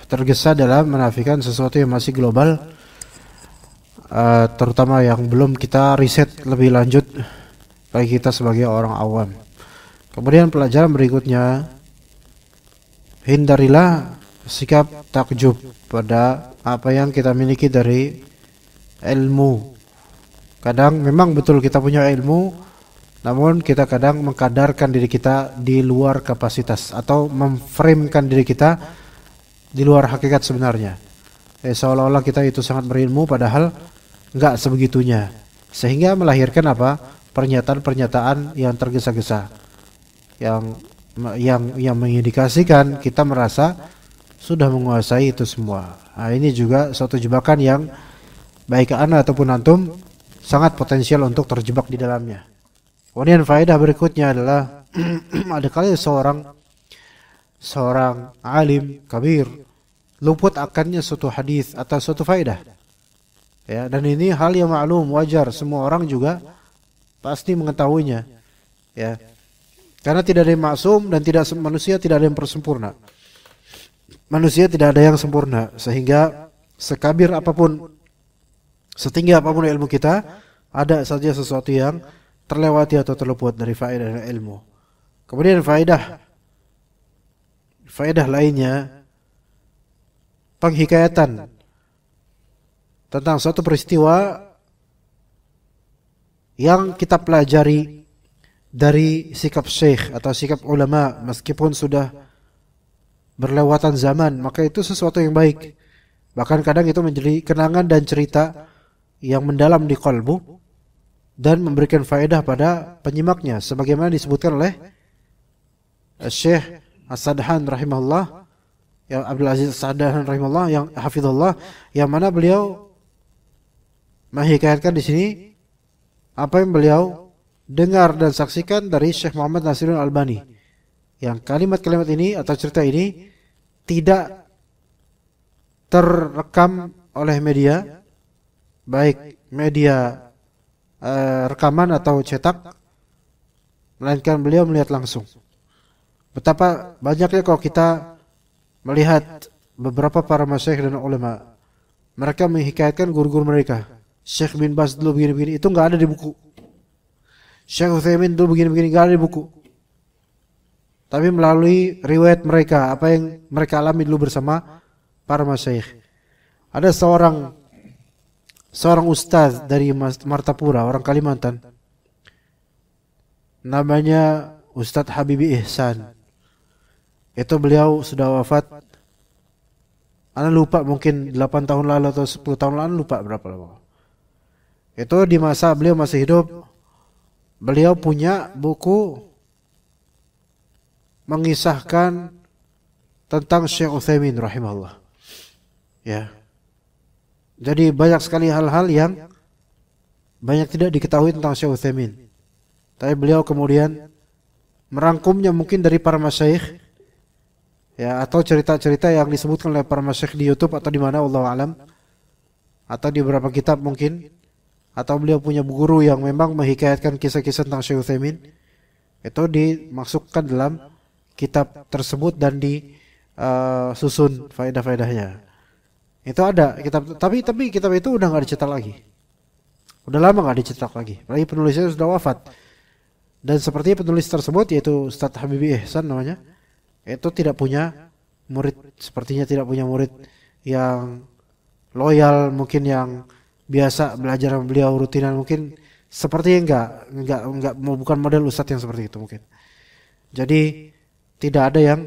tergesa dalam menafikan sesuatu yang masih global, terutama yang belum kita riset lebih lanjut bagi kita sebagai orang awam. Kemudian pelajaran berikutnya, hindarilah sikap takjub pada apa yang kita miliki dari ilmu. Kadang memang betul kita punya ilmu, namun kita kadang mengkadarkan diri kita di luar kapasitas atau memframekan diri kita di luar hakikat sebenarnya. Seolah-olah kita itu sangat berilmu padahal enggak sebegitunya. Sehingga melahirkan apa? Pernyataan-pernyataan yang tergesa-gesa. Yang mengindikasikan kita merasa sudah menguasai itu semua. Nah, ini juga suatu jebakan yang baik ana ataupun antum sangat potensial untuk terjebak di dalamnya. Kemudian faedah berikutnya adalah ada kali seorang alim kabir luput akannya suatu hadis atau suatu faedah. Ya, dan ini hal yang maklum, wajar, semua orang juga pasti mengetahuinya. Ya. Karena tidak ada yang maksum dan manusia tidak ada yang sempurna. Manusia tidak ada yang sempurna, sehingga sekabir apapun, setinggi apapun ilmu kita, ada saja sesuatu yang terlewati atau terluput dari faedah ilmu. Kemudian faedah lainnya, penghikayatan tentang suatu peristiwa yang kita pelajari dari sikap syekh atau sikap ulama meskipun sudah berlewatan zaman, maka itu sesuatu yang baik. Bahkan kadang itu menjadi kenangan dan cerita yang mendalam di kalbu dan memberikan faedah pada penyimaknya, sebagaimana disebutkan oleh Syekh As-Sadhan rahimahullah, yang Abdul Aziz As-Sadhan rahimahullah, yang hafizallah, yang mana beliau menghikayatkan di sini apa yang beliau dengar dan saksikan dari Syekh Muhammad Nasiruddin Albani, yang kalimat-kalimat ini atau cerita ini tidak terekam oleh media, baik media rekaman atau cetak, melainkan beliau melihat langsung. Betapa banyaknya kalau kita melihat beberapa para masyayikh dan ulama, mereka menghikayatkan guru-guru mereka. Syekh bin Baz dulu begini-begini, itu enggak ada di buku. Syekh Utsaimin dulu begini-begini, enggak ada di buku. Tapi melalui riwayat mereka, apa yang mereka alami dulu bersama para masyayikh. Ada seorang ustaz dari Martapura, orang Kalimantan. Namanya Ustadz Habibi Ihsan. Itu beliau sudah wafat, ana lupa, mungkin 8 tahun lalu atau 10 tahun lalu, lupa berapa lama. Itu di masa beliau masih hidup, beliau punya buku mengisahkan tentang Syekh Utsaimin rahimahullah. Ya. Jadi banyak sekali hal-hal yang banyak tidak diketahui tentang Syekh Utsaimin. Tapi beliau kemudian merangkumnya mungkin dari para masyayikh, ya, atau cerita-cerita yang disebutkan oleh para masyayikh di YouTube atau di mana wallahu alam, atau di beberapa kitab mungkin, atau beliau punya guru yang memang menghikayatkan kisah-kisah tentang Syekh Utsaimin. Itu dimasukkan dalam kitab tersebut dan disusun faedah-faedahnya. Itu ada kitab, tapi kitab itu udah nggak dicetak lagi. Udah lama nggak dicetak lagi. Apalagi penulisnya sudah wafat. Dan seperti penulis tersebut, yaitu Ustadz Habibie Ihsan namanya, itu tidak punya murid, sepertinya tidak punya murid yang loyal, mungkin yang biasa belajar sama beliau rutinan, mungkin sepertinya enggak bukan model ustadz yang seperti itu mungkin. Jadi tidak ada yang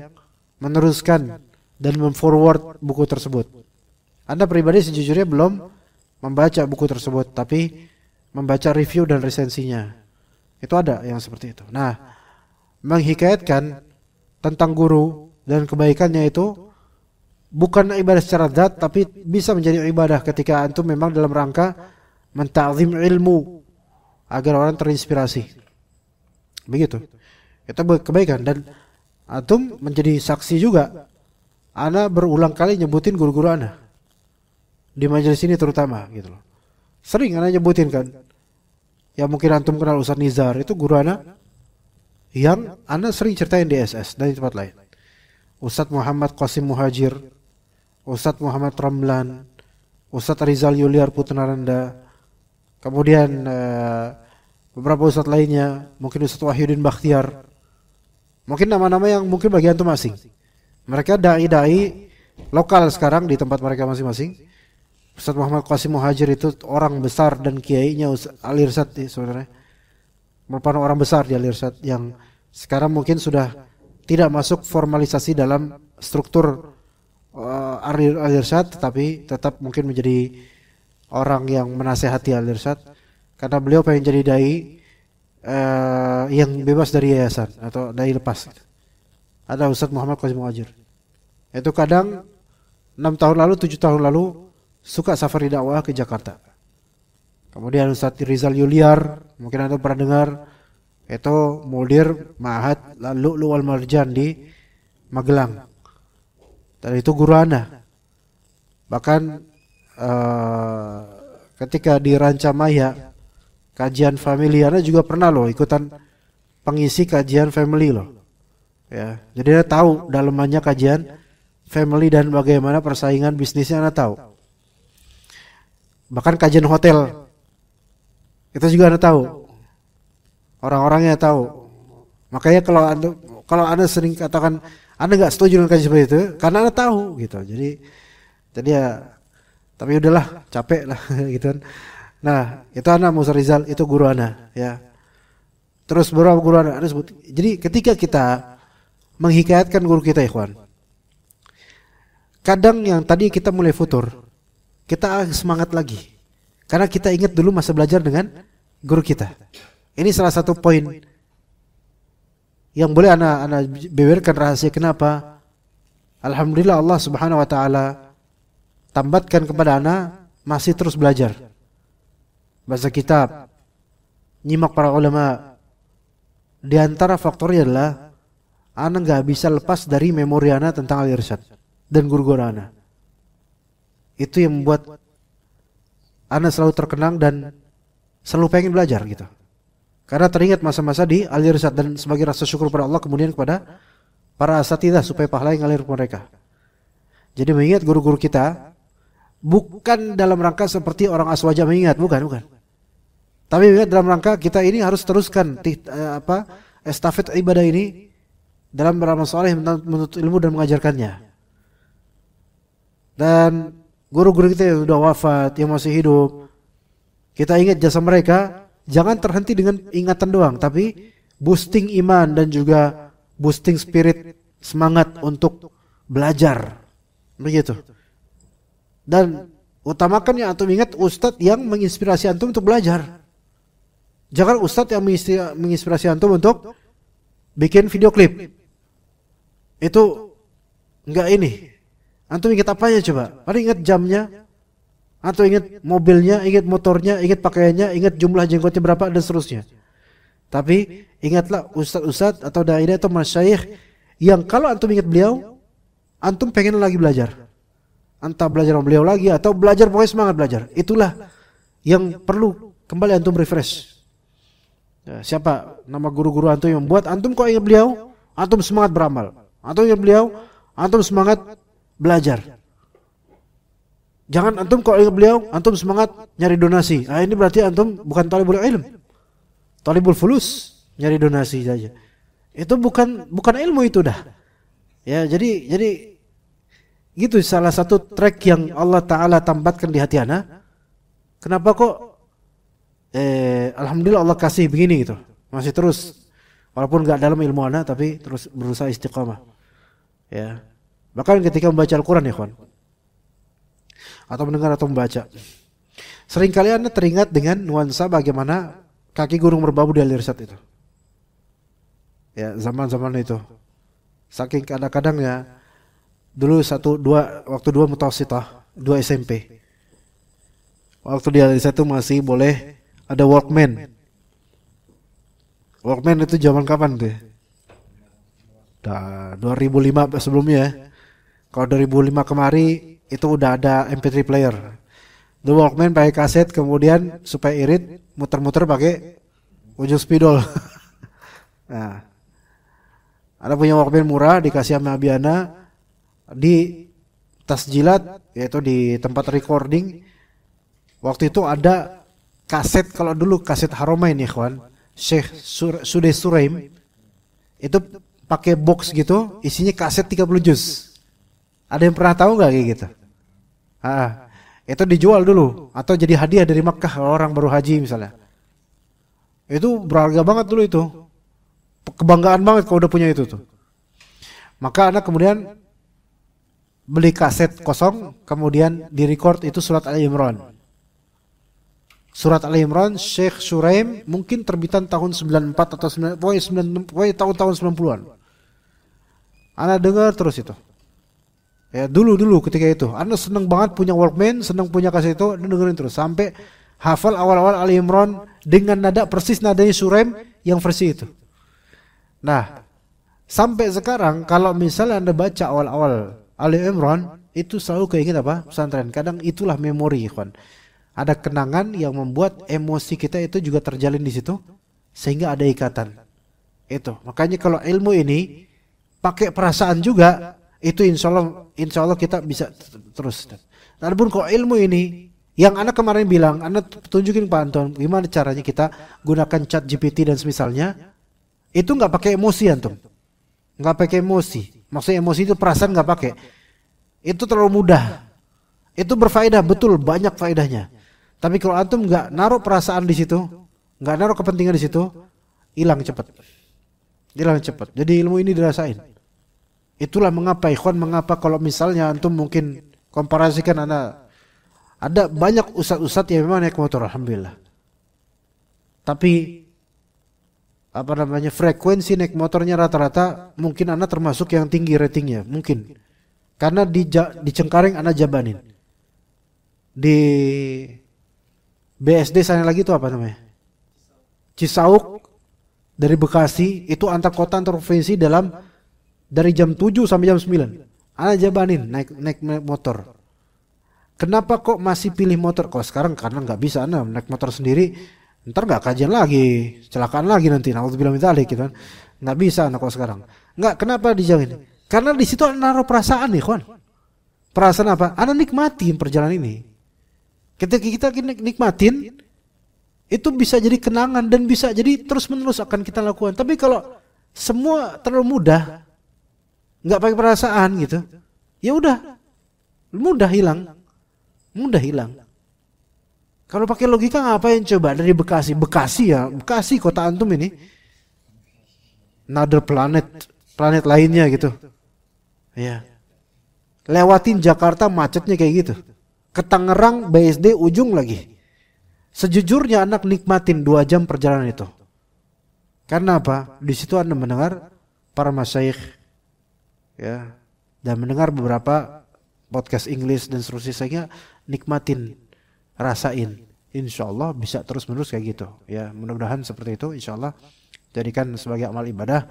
meneruskan dan memforward buku tersebut. Anda pribadi sejujurnya belum membaca buku tersebut, tapi membaca review dan resensinya. Itu ada yang seperti itu. Nah, menghikayatkan tentang guru dan kebaikannya itu bukan ibadah secara zat, tapi bisa menjadi ibadah ketika antum memang dalam rangka menta'zim ilmu agar orang terinspirasi. Begitu. Itu kebaikan, dan antum menjadi saksi juga. Ana berulang kali nyebutin guru-guru ana di majelis ini terutama gitu loh. Sering ana nyebutin kan. Ya mungkin antum kenal Ustaz Nizar, itu guru ana yang ana sering ceritain di SS dan di tempat lain. Ustaz Muhammad Qasim Muhajir, Ustaz Muhammad Ramlan, Ustaz Rizal Yuliar Putrananda, kemudian beberapa ustaz lainnya, mungkin Ustaz Wahyudin Bakhtiar. Mungkin nama-nama yang mungkin bagi antum asing. Mereka dai-dai lokal sekarang di tempat mereka masing-masing. Ustaz Muhammad Qasim Muhajir itu orang besar dan kiainya Al-Irsyad sebenarnya. Merupakan orang besar di Al-Irsyad yang sekarang mungkin sudah tidak masuk formalisasi dalam struktur Al-Irsyad, tetapi tetap mungkin menjadi orang yang menasehati Al-Irsyad karena beliau pengen jadi dai yang bebas dari yayasan atau dai lepas. Ada Ustaz Muhammad Qasim Muhajir. Itu kadang 6 tahun lalu, 7 tahun lalu suka safari dakwah ke Jakarta. Kemudian Ustaz Rizal Yuliar, mungkin Anda pernah dengar, itu mudir Ma'had Lu'lu' wal Marjan di Magelang. Dan itu guru ana. Bahkan ketika di Rancamaya kajian family, ana juga pernah loh ikutan pengisi kajian family loh. Ya, jadi ana tahu dalamannya kajian family dan bagaimana persaingan bisnisnya ana tahu. Bahkan kajian hotel itu juga ana tahu. Orang-orangnya tahu. Makanya kalau anda sering katakan anda nggak setuju dengan kajian seperti itu, karena anda tahu gitu. Jadi ya, tapi udahlah, capek lah gitu kan. Nah, itu ana Musa Rizal, itu guru ana ya. Terus beberapa guru ana sebut. Jadi ketika kita menghikayatkan guru kita, ikhwan, kadang yang tadi kita mulai futur, kita semangat lagi karena kita ingat dulu masa belajar dengan guru kita. Ini salah satu poin yang boleh ana beberkan rahasia kenapa alhamdulillah Allah Subhanahu wa taala tambatkan kepada ana masih terus belajar. Baca kitab, nyimak para ulama. Di antara faktornya adalah ana enggak bisa lepas dari memori ana tentang Al-Irsyad dan guru-guru ana. Itu yang membuat ana selalu terkenang dan selalu pengen belajar gitu. Karena teringat masa-masa di Al-Irsyad dan sebagai rasa syukur pada Allah kemudian kepada para asatidzah supaya pahala yang ngalir ke mereka. Jadi mengingat guru-guru kita bukan dalam rangka seperti orang aswaja mengingat, bukan. Tapi mengingat dalam rangka kita ini harus teruskan estafet ibadah ini dalam beramal saleh, menuntut ilmu dan mengajarkannya. Dan guru-guru kita yang sudah wafat, yang masih hidup, kita ingat jasa mereka. Jangan terhenti dengan ingatan doang, tapi boosting iman dan juga boosting spirit, semangat untuk belajar. Begitu. Dan Utamakan yang antum ingat ustadz yang menginspirasi antum untuk belajar. Jangan ustadz yang menginspirasi antum untuk bikin video klip. Itu enggak ini. Antum ingat apanya coba? Paling ingat jamnya, antum ingat mobilnya, ingat motornya, ingat pakaiannya, ingat jumlah jenggotnya berapa dan seterusnya. Tapi ingatlah ustadz-ustadz atau dai atau masyayikh yang kalau antum ingat beliau, antum pengen lagi belajar. Entah belajar sama beliau lagi atau belajar, pokoknya semangat belajar. Itulah yang perlu kembali antum refresh. Ya, siapa nama guru-guru antum yang membuat antum kok ingat beliau, antum semangat beramal. Antum ingat beliau, antum semangat belajar. Jangan antum kok ingat beliau, antum semangat nyari donasi. Ini berarti antum bukan talibul ilm. Talibul fulus, nyari donasi saja. Itu bukan ilmu itu dah. Ya, jadi gitu salah satu track yang Allah Ta'ala tambatkan di hati ana. Kenapa kok alhamdulillah Allah kasih begini gitu. Masih terus walaupun enggak dalam ilmu ana tapi terus berusaha istiqamah. Ya. Bahkan ketika membaca Al-Qur'an ya, kawan. Atau mendengar atau membaca. Seringkali Anda teringat dengan nuansa bagaimana kaki gunung Merbabu di Al-Irsyad itu. Ya, zaman-zaman itu. Saking kadang-kadangnya dulu waktu dua mutawassithah, 2 SMP. Waktu di Al-Irsyad itu masih boleh ada Walkman. Walkman itu zaman kapan tuh? 2005 sebelumnya ya. Kalau 2005 kemari itu udah ada MP3 player. Dulu Walkman pakai kaset, kemudian supaya irit muter-muter pakai ujung spidol. Nah, ada punya Walkman murah dikasih sama Abiana di tasjilat, yaitu di tempat recording. Waktu itu ada kaset, kalau dulu kaset Haromain ya kawan, Syekh Sudais Suraim itu pakai box gitu, isinya kaset 30 juz. Ada yang pernah tahu nggak kayak gitu? Itu dijual dulu atau jadi hadiah dari Makkah kalau orang baru haji misalnya. Itu berharga banget dulu itu. Kebanggaan banget kalau udah punya itu tuh. Maka anak kemudian beli kaset kosong, kemudian direcord itu surat Ali Imran. Surat Ali Imran Syekh Suraim mungkin terbitan tahun 94 atau 9, pokoknya tahun-tahun 90-an. Anak dengar terus itu. Ya, dulu ketika itu, Anda senang banget punya Walkman, senang punya kaset itu, Anda dengerin terus sampai hafal awal-awal Ali Imran dengan nada persis nadanya Suraim yang versi itu. Nah, sampai sekarang kalau misalnya Anda baca awal-awal Ali Imran itu selalu keinget apa? Pesantren. Kadang itulah memori, ikhwan. Ada kenangan yang membuat emosi kita itu juga terjalin di situ sehingga ada ikatan. Itu. Makanya kalau ilmu ini pakai perasaan juga, itu insya Allah kita bisa terus. Adapun kalau ilmu ini yang anak kemarin bilang, anak tunjukin Pak Anton gimana caranya kita gunakan chat GPT dan semisalnya, itu nggak pakai emosi antum, nggak pakai emosi. Maksudnya emosi itu perasaan nggak pakai. Itu terlalu mudah. Itu berfaedah betul, banyak faedahnya. Tapi kalau antum nggak naruh perasaan di situ, nggak naruh kepentingan di situ, hilang cepat. Hilang cepat. Jadi ilmu ini dirasain. Itulah mengapa ikhwan, mengapa kalau misalnya antum mungkin komparasikan ada banyak ustadz-ustadz yang memang naik motor, alhamdulillah. Tapi frekuensi naik motornya rata-rata mungkin anak termasuk yang tinggi ratingnya, mungkin. Karena di Cengkareng anak jabanin. Di BSD sana lagi itu apa namanya? Cisauk dari Bekasi itu antar kota antar provinsi dari jam 7 sampai jam 9. Anak jabanin naik motor. Kenapa kok masih pilih motor? Kalau sekarang karena nggak bisa naik motor sendiri, ntar nggak kajian lagi, kecelakaan lagi nanti. Nauzubillah min dzalik gitu kan. Nggak bisa kalau sekarang. Nggak, kenapa dijauhin? Karena di situ naruh perasaan nih, kawan. Perasaan apa? Anak nikmatin perjalanan ini. Ketika kita nikmatin, itu bisa jadi kenangan dan bisa jadi terus-menerus akan kita lakukan. Tapi kalau semua terlalu mudah, nggak pakai perasaan gitu, ya udah, mudah hilang. Kalau pakai logika ngapain coba dari Bekasi kota antum ini, another planet lainnya gitu, ya, lewatin Jakarta macetnya kayak gitu, ke Tangerang BSD ujung lagi. Sejujurnya anak nikmatin 2 jam perjalanan itu. Karena apa? Di situ Anda mendengar para masyayikh, ya, dan mendengar beberapa podcast Inggris dan seterusnya. Saya nikmatin, rasain. Insya Allah bisa terus menerus kayak gitu. Ya, mudah-mudahan seperti itu. Insya Allah jadikan sebagai amal ibadah.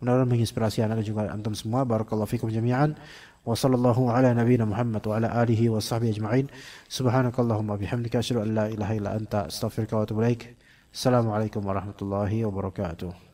Mudah-mudahan menginspirasi anak dan juga antum semua. Barakallahu fikum jami'an. Wa sallallahu ala nabiyyina Muhammad wa ala alihi wa sahbihi ajma'in. Subhanakallahumma bihamdika asyhadu an la ilaha illa anta astaghfiruka wa atubu ilaik. Assalamualaikum warahmatullahi wabarakatuh.